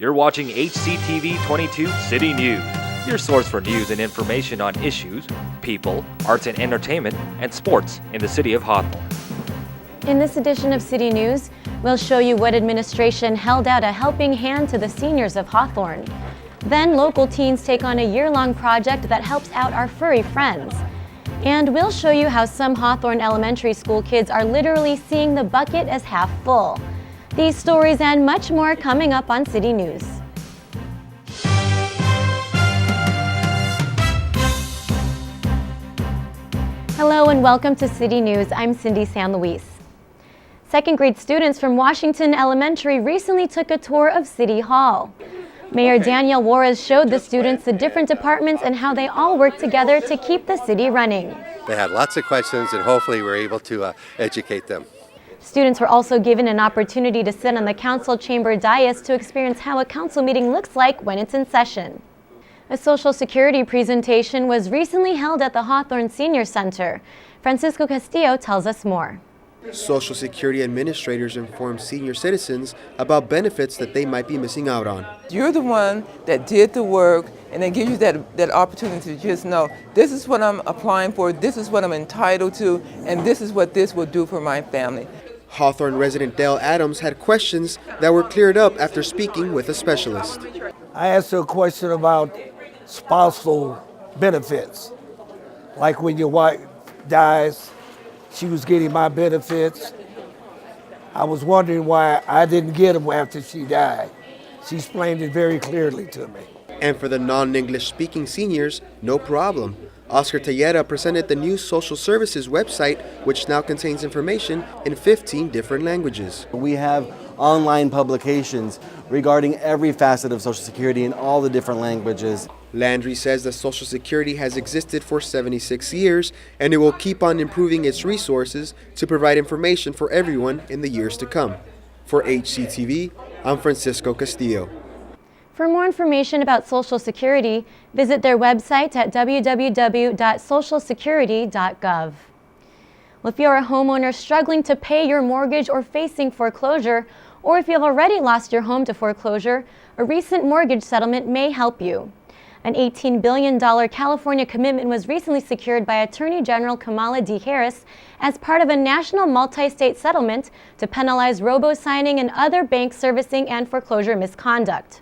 You're watching HCTV 22 City News, your source for news and information on issues, people, arts and entertainment, and sports in the city of Hawthorne. In this edition of City News, we'll show you what administration held out a helping hand to the seniors of Hawthorne. Then local teens take on a year-long project that helps out our furry friends. And we'll show you how some Hawthorne elementary school kids are literally seeing the bucket as half full. These stories and much more coming up on City News. Hello and welcome to City News. I'm Cindy San Luis. Second grade students from Washington Elementary recently took a tour of City Hall. Mayor Danielle Juarez showed the students the different departments and how they all work together to keep the city running. They had lots of questions and hopefully we're able to educate them. Students were also given an opportunity to sit on the council chamber dais to experience how a council meeting looks like when it's in session. A Social Security presentation was recently held at the Hawthorne Senior Center. Francisco Castillo tells us more. Social Security administrators inform senior citizens about benefits that they might be missing out on. You're the one that did the work, and they give you that opportunity to just know, this is what I'm applying for, this is what I'm entitled to, and this is what this will do for my family. Hawthorne resident Dale Adams had questions that were cleared up after speaking with a specialist. I asked her a question about spousal benefits. Like when your wife dies, she was getting my benefits. I was wondering why I didn't get them after she died. She explained it very clearly to me. And for the non-English speaking seniors, no problem. Oscar Tellera presented the new social services website, which now contains information in 15 different languages. We have online publications regarding every facet of Social Security in all the different languages. Landry says that Social Security has existed for 76 years and it will keep on improving its resources to provide information for everyone in the years to come. For HCTV, I'm Francisco Castillo. For more information about Social Security, visit their website at www.socialsecurity.gov. Well, if you're a homeowner struggling to pay your mortgage or facing foreclosure, or if you've already lost your home to foreclosure, a recent mortgage settlement may help you. An $18 billion California commitment was recently secured by Attorney General Kamala D. Harris as part of a national multi-state settlement to penalize robo-signing and other bank servicing and foreclosure misconduct.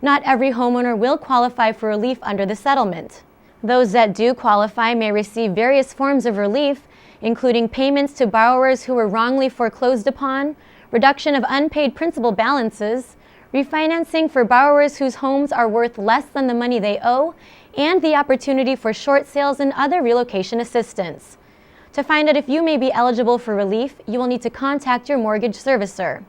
Not every homeowner will qualify for relief under the settlement. Those that do qualify may receive various forms of relief, including payments to borrowers who were wrongly foreclosed upon, reduction of unpaid principal balances, refinancing for borrowers whose homes are worth less than the money they owe, and the opportunity for short sales and other relocation assistance. To find out if you may be eligible for relief, you will need to contact your mortgage servicer.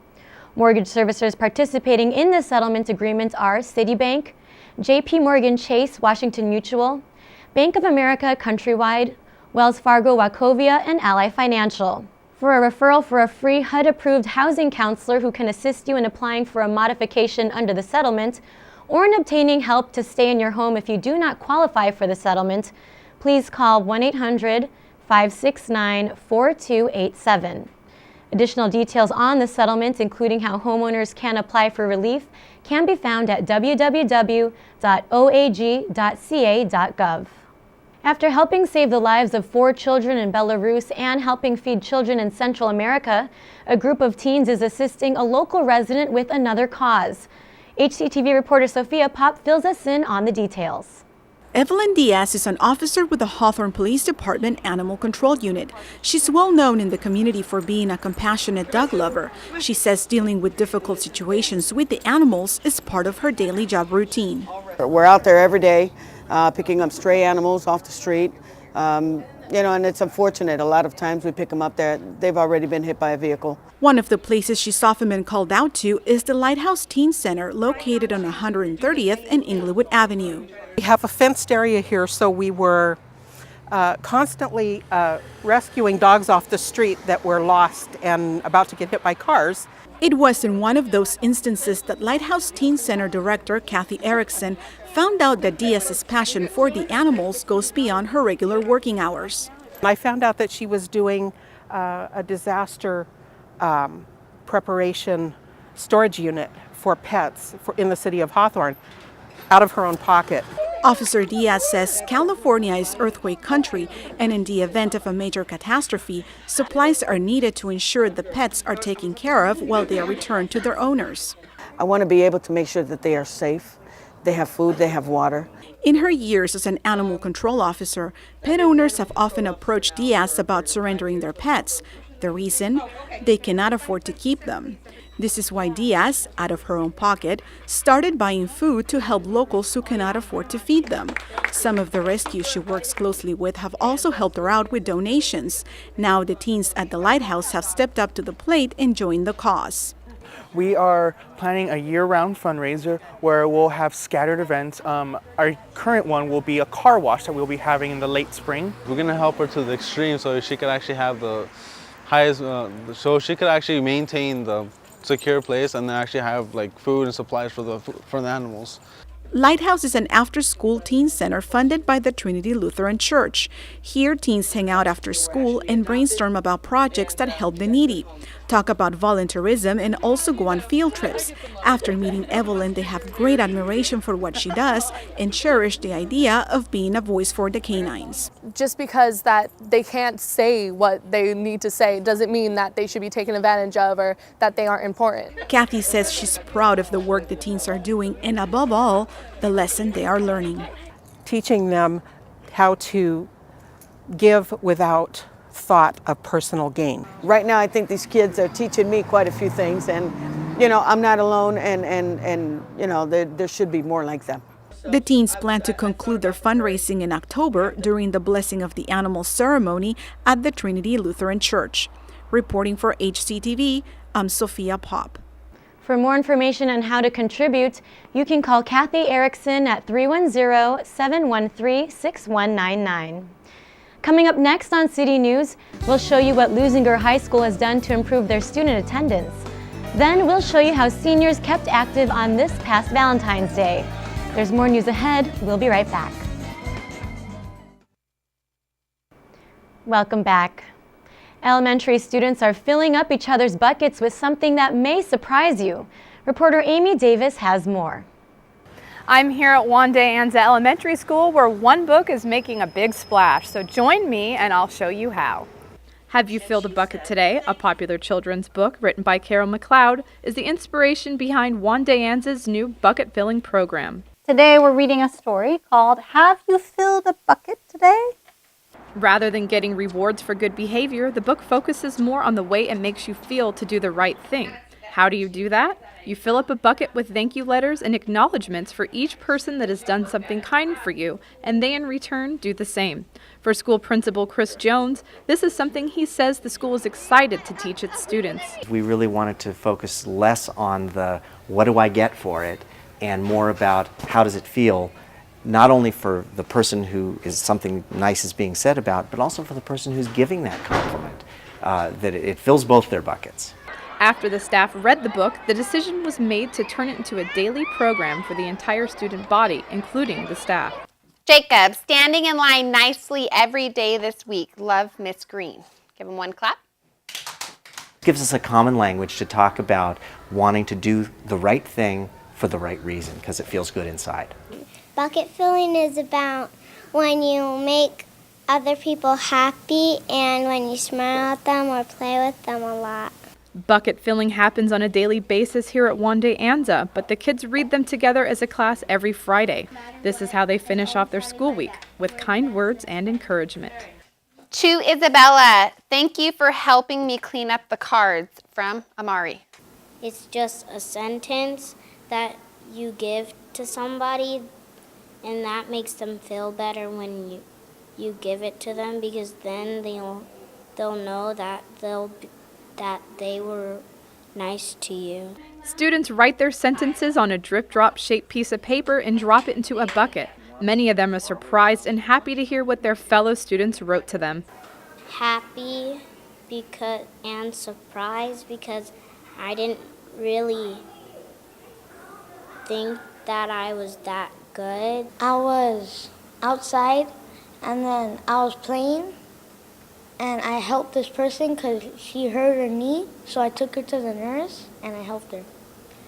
Mortgage servicers participating in the settlement agreement are Citibank, JP Morgan Chase Washington Mutual, Bank of America Countrywide, Wells Fargo Wachovia, and Ally Financial. For a referral for a free HUD-approved housing counselor who can assist you in applying for a modification under the settlement, or in obtaining help to stay in your home if you do not qualify for the settlement, please call 1-800-569-4287. Additional details on the settlement, including how homeowners can apply for relief, can be found at www.oag.ca.gov. After helping save the lives of 4 children in Belarus and helping feed children in Central America, a group of teens is assisting a local resident with another cause. HCTV reporter Sophia Pop fills us in on the details. Evelyn Diaz is an officer with the Hawthorne Police Department Animal Control Unit. She's well known in the community for being a compassionate dog lover. She says dealing with difficult situations with the animals is part of her daily job routine. We're out there every day picking up stray animals off the street. And it's unfortunate. A lot of times we pick them up there, they've already been hit by a vehicle. One of the places she's often been called out to is the Lighthouse Teen Center located on 130th and Inglewood Avenue. We have a fenced area here, so we were constantly rescuing dogs off the street that were lost and about to get hit by cars. It was in one of those instances that Lighthouse Teen Center Director Kathy Erickson found out that Diaz's passion for the animals goes beyond her regular working hours. I found out that she was doing a disaster preparation storage unit for pets in the city of Hawthorne out of her own pocket. Officer Diaz says California is earthquake country, and in the event of a major catastrophe, supplies are needed to ensure the pets are taken care of while they are returned to their owners. I want to be able to make sure that they are safe, they have food, they have water. In her years as an animal control officer, pet owners have often approached Diaz about surrendering their pets. The reason? They cannot afford to keep them. This is why Diaz, out of her own pocket, started buying food to help locals who cannot afford to feed them. Some of the rescues she works closely with have also helped her out with donations. Now the teens at the Lighthouse have stepped up to the plate and joined the cause. We are planning a year-round fundraiser where we'll have scattered events. Our current one will be a car wash that we'll be having in the late spring. We're going to help her to the extreme so she could actually have the highest, so she could actually maintain the secure place and then actually have like food and supplies for the animals. Lighthouse is an after-school teen center funded by the Trinity Lutheran Church. Here, teens hang out after school and brainstorm about projects that help the needy, talk about volunteerism, and also go on field trips. After meeting Evelyn, they have great admiration for what she does and cherish the idea of being a voice for the canines. Just because that they can't say what they need to say doesn't mean that they should be taken advantage of or that they aren't important. Kathy says she's proud of the work the teens are doing and, above all, the lesson they are learning. Teaching them how to give without thought of personal gain. Right now, I think these kids are teaching me quite a few things, and I'm not alone, and there should be more like them. The teens plan to conclude their fundraising in October during the Blessing of the Animals ceremony at the Trinity Lutheran Church. Reporting for HCTV, I'm Sophia Pop. For more information on how to contribute, you can call Kathy Erickson at 310-713-6199. Coming up next on City News, we'll show you what Lusinger High School has done to improve their student attendance. Then we'll show you how seniors kept active on this past Valentine's Day. There's more news ahead. We'll be right back. Welcome back. Elementary students are filling up each other's buckets with something that may surprise you. Reporter Amy Davis has more. I'm here at Juan de Anza Elementary School where one book is making a big splash. So join me and I'll show you how. Have You Filled a Bucket Today, a popular children's book written by Carol McLeod, is the inspiration behind Juan de Anza's new bucket filling program. Today we're reading a story called Have You Filled a Bucket Today? Rather than getting rewards for good behavior, the book focuses more on the way it makes you feel to do the right thing. How do you do that? You fill up a bucket with thank you letters and acknowledgments for each person that has done something kind for you, and they in return do the same. For school principal Chris Jones, this is something he says the school is excited to teach its students. We really wanted to focus less on the what do I get for it and more about how does it feel, not only for the person who is something nice is being said about, but also for the person who's giving that compliment, that it fills both their buckets. After the staff read the book, the decision was made to turn it into a daily program for the entire student body, including the staff. Jacob, standing in line nicely every day this week. Love, Miss Green. Give him one clap. Gives us a common language to talk about wanting to do the right thing for the right reason, because it feels good inside. Bucket filling is about when you make other people happy and when you smile at them or play with them a lot. Bucket filling happens on a daily basis here at Juan de Anza, but the kids read them together as a class every Friday. This is how they finish off their school week, with kind words and encouragement. To Isabella, thank you for helping me clean up the cards. From Amari. It's just a sentence that you give to somebody, and that makes them feel better when you give it to them, because then they'll know that they were nice to you. Students write their sentences on a drip-drop shaped piece of paper and drop it into a bucket. Many of them are surprised and happy to hear what their fellow students wrote to them. Happy and surprised because I didn't really think that I was that good. I was outside and then I was playing and I helped this person because she hurt her knee, so I took her to the nurse and I helped her.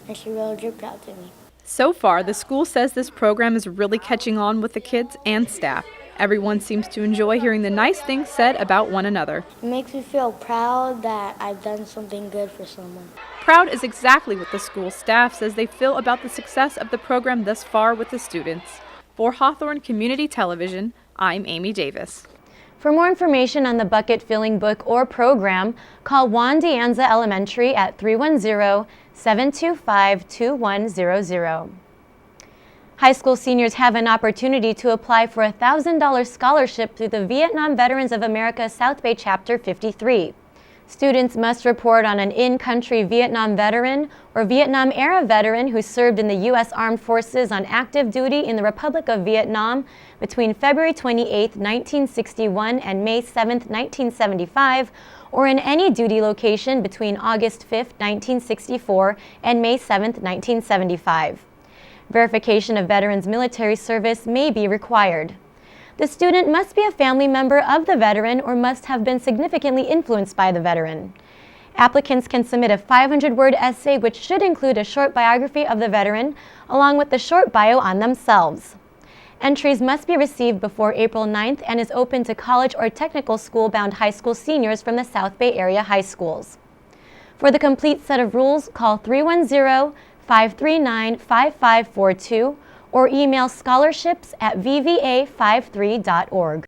and she really dripped out to me. So far, the school says this program is really catching on with the kids and staff. Everyone seems to enjoy hearing the nice things said about one another. It makes me feel proud that I've done something good for someone. Proud is exactly what the school staff says they feel about the success of the program thus far with the students. For Hawthorne Community Television, I'm Amy Davis. For more information on the bucket filling book or program, call Juan de Anza Elementary at 310-725-2100. High school seniors have an opportunity to apply for a $1,000 scholarship through the Vietnam Veterans of America South Bay Chapter 53. Students must report on an in-country Vietnam veteran or Vietnam-era veteran who served in the U.S. Armed Forces on active duty in the Republic of Vietnam between February 28, 1961 and May 7, 1975, or in any duty location between August 5, 1964 and May 7, 1975. Verification of veterans' military service may be required. The student must be a family member of the veteran or must have been significantly influenced by the veteran. Applicants can submit a 500-word essay which should include a short biography of the veteran along with the short bio on themselves. Entries must be received before April 9th and is open to college or technical school-bound high school seniors from the South Bay area high schools. For the complete set of rules, call 310-539-5542 or email scholarships@vva53.org.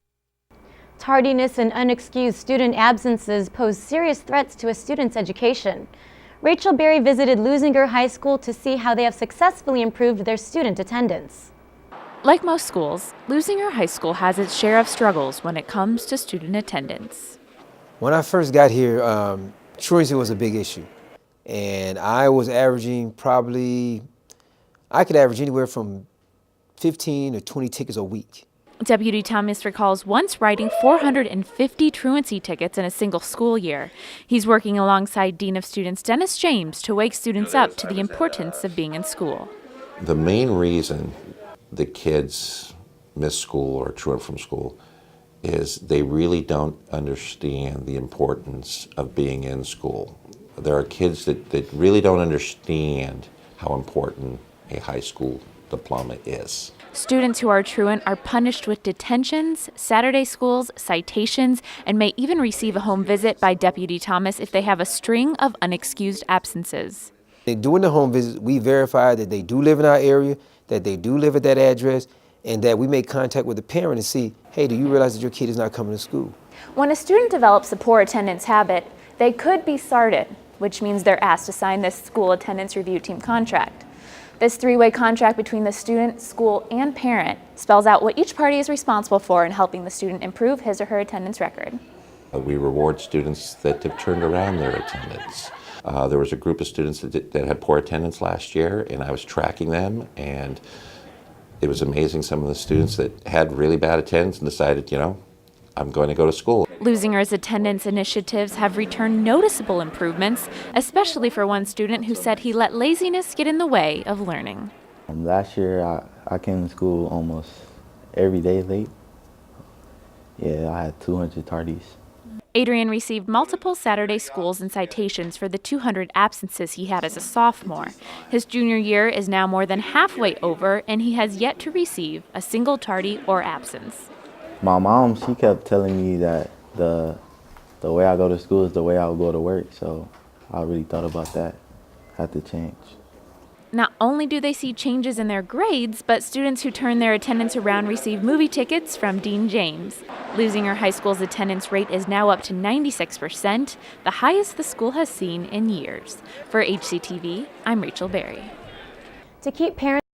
Tardiness and unexcused student absences pose serious threats to a student's education. Rachel Berry visited Lusinger High School to see how they have successfully improved their student attendance. Like most schools, Lusinger High School has its share of struggles when it comes to student attendance. When I first got here, truancy was a big issue. And I was averaging I could average anywhere from 15 to 20 tickets a week. Deputy Thomas recalls once writing 450 truancy tickets in a single school year. He's working alongside Dean of Students Dennis James to wake students up to the importance of being in school. The main reason the kids miss school or truant from school is they really don't understand the importance of being in school. There are kids that really don't understand how important a high school diploma is. Students who are truant are punished with detentions, Saturday schools, citations, and may even receive a home visit by Deputy Thomas if they have a string of unexcused absences. During the home visit, we verify that they do live in our area, that they do live at that address, and that we make contact with the parent and see, hey, do you realize that your kid is not coming to school? When a student develops a poor attendance habit, they could be SARTed, which means they're asked to sign this school attendance review team contract. This three-way contract between the student, school, and parent spells out what each party is responsible for in helping the student improve his or her attendance record. We reward students that have turned around their attendance. There was a group of students that had poor attendance last year, and I was tracking them, and it was amazing. Some of the students that had really bad attendance and decided, I'm going to go to school. Lusinger's attendance initiatives have returned noticeable improvements, especially for one student who said he let laziness get in the way of learning. Last year, I came to school almost every day late. Yeah, I had 200 tardies. Adrian received multiple Saturday schools and citations for the 200 absences he had as a sophomore. His junior year is now more than halfway over, and he has yet to receive a single tardy or absence. My mom, she kept telling me that the way I go to school is the way I would go to work, so I really thought about that. Had to change. Not only do they see changes in their grades, but students who turn their attendance around receive movie tickets from Dean James. Lusinger High School's attendance rate is now up to 96%, the highest the school has seen in years. For HCTV, I'm Rachel Berry. To keep parents